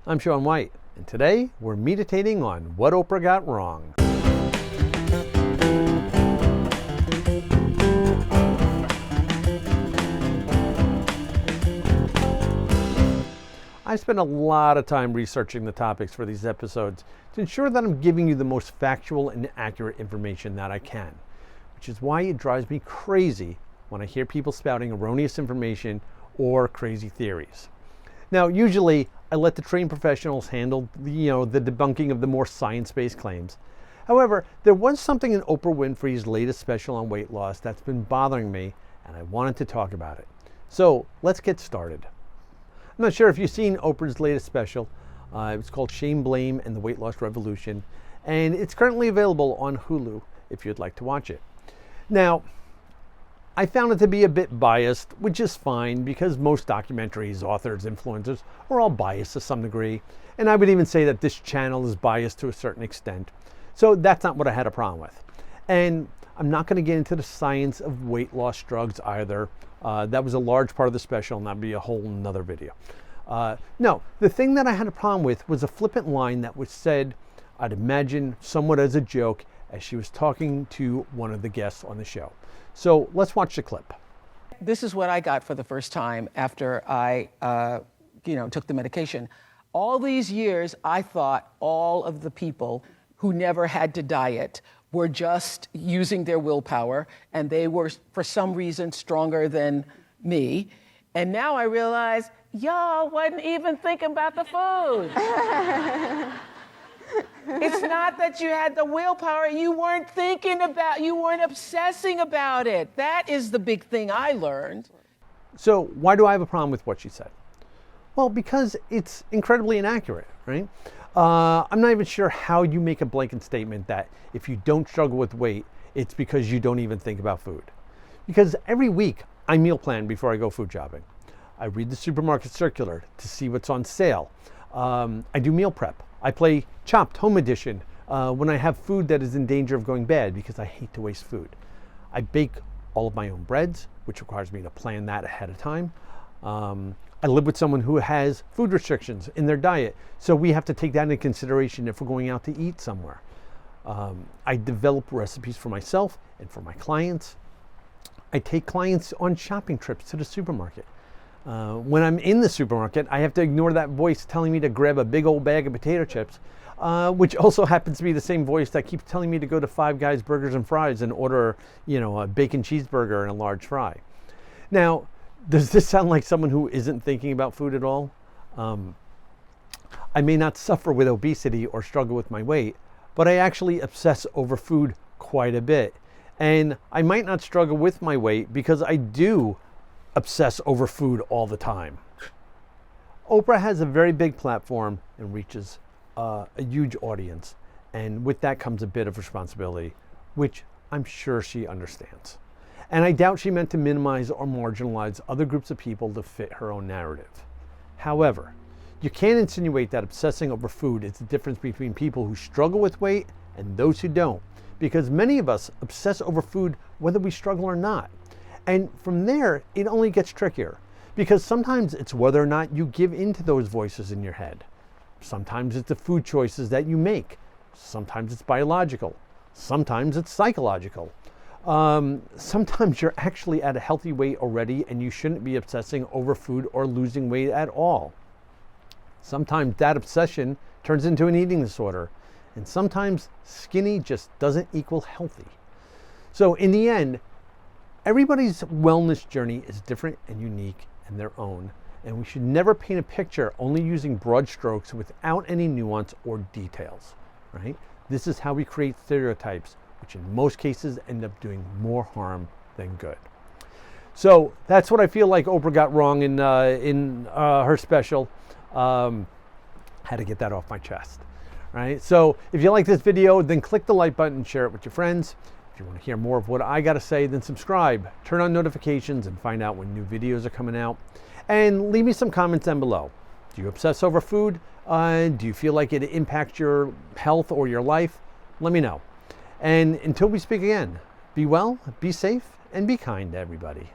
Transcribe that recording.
I'm Sean White, and today we're meditating on what Oprah got wrong. I spent a lot of time researching the topics for these episodes to ensure that I'm giving you the most factual and accurate information that I can, which is why it drives me crazy when I hear people spouting erroneous information or crazy theories. Now, usually I let the trained professionals handle the debunking of the more science-based claims. However, there was something in Oprah Winfrey's latest special on weight loss that's been bothering me, and I wanted to talk about it. So let's get started. I'm not sure if you've seen Oprah's latest special. It's called Shame, Blame, and the Weight Loss Revolution, and it's currently available on Hulu if you'd like to watch it. Now, I found it to be a bit biased, which is fine because most documentaries, authors, influencers are all biased to some degree. And I would even say that this channel is biased to a certain extent. So that's not what I had a problem with. And I'm not going to get into the science of weight loss drugs either. That was a large part of the special, and that'd be a whole nother video. No, the thing that I had a problem with was a flippant line that was said, I'd imagine somewhat as a joke, as she was talking to one of the guests on the show. So let's watch the clip. This is what I got for the first time after I, took the medication. All these years, I thought all of the people who never had to diet were just using their willpower, and they were, for some reason, stronger than me. And now I realize, y'all wasn't even thinking about the food. It's not that you had the willpower, you weren't obsessing about it. That is the big thing I learned. So why do I have a problem with what she said? Well, because it's incredibly inaccurate, right? I'm not even sure how you make a blanket statement that if you don't struggle with weight, it's because you don't even think about food. Because every week I meal plan before I go food shopping. I read the supermarket circular to see what's on sale. I do meal prep. I play Chopped Home Edition when I have food that is in danger of going bad because I hate to waste food. I bake all of my own breads, which requires me to plan that ahead of time. I live with someone who has food restrictions in their diet, so we have to take that into consideration if we're going out to eat somewhere. I develop recipes for myself and for my clients. I take clients on shopping trips to the supermarket. When I'm in the supermarket, I have to ignore that voice telling me to grab a big old bag of potato chips, which also happens to be the same voice that keeps telling me to go to Five Guys Burgers and Fries and order, a bacon cheeseburger and a large fry. Now, does this sound like someone who isn't thinking about food at all? I may not suffer with obesity or struggle with my weight, but I actually obsess over food quite a bit. And I might not struggle with my weight because I do obsess over food all the time. Oprah has a very big platform and reaches a huge audience. And with that comes a bit of responsibility, which I'm sure she understands. And I doubt she meant to minimize or marginalize other groups of people to fit her own narrative. However, you can't insinuate that obsessing over food is the difference between people who struggle with weight and those who don't, because many of us obsess over food whether we struggle or not. And from there, it only gets trickier, because sometimes it's whether or not you give in to those voices in your head. Sometimes it's the food choices that you make. Sometimes it's biological. Sometimes it's psychological. Sometimes you're actually at a healthy weight already and you shouldn't be obsessing over food or losing weight at all. Sometimes that obsession turns into an eating disorder, and sometimes skinny just doesn't equal healthy. So in the end, everybody's wellness journey is different and unique and their own, and we should never paint a picture only using broad strokes without any nuance or details, right? This is how we create stereotypes, which in most cases end up doing more harm than good. So that's what I feel like Oprah got wrong in her special. Had to get that off my chest. Right? So if you like this video, then click the like button and share it with your friends. If you want to hear more of what I got to say, then subscribe, turn on notifications, and find out when new videos are coming out. And leave me some comments down below. Do you obsess over food? Do you feel like it impacts your health or your life? Let me know. And until we speak again, be well, be safe, and be kind to everybody.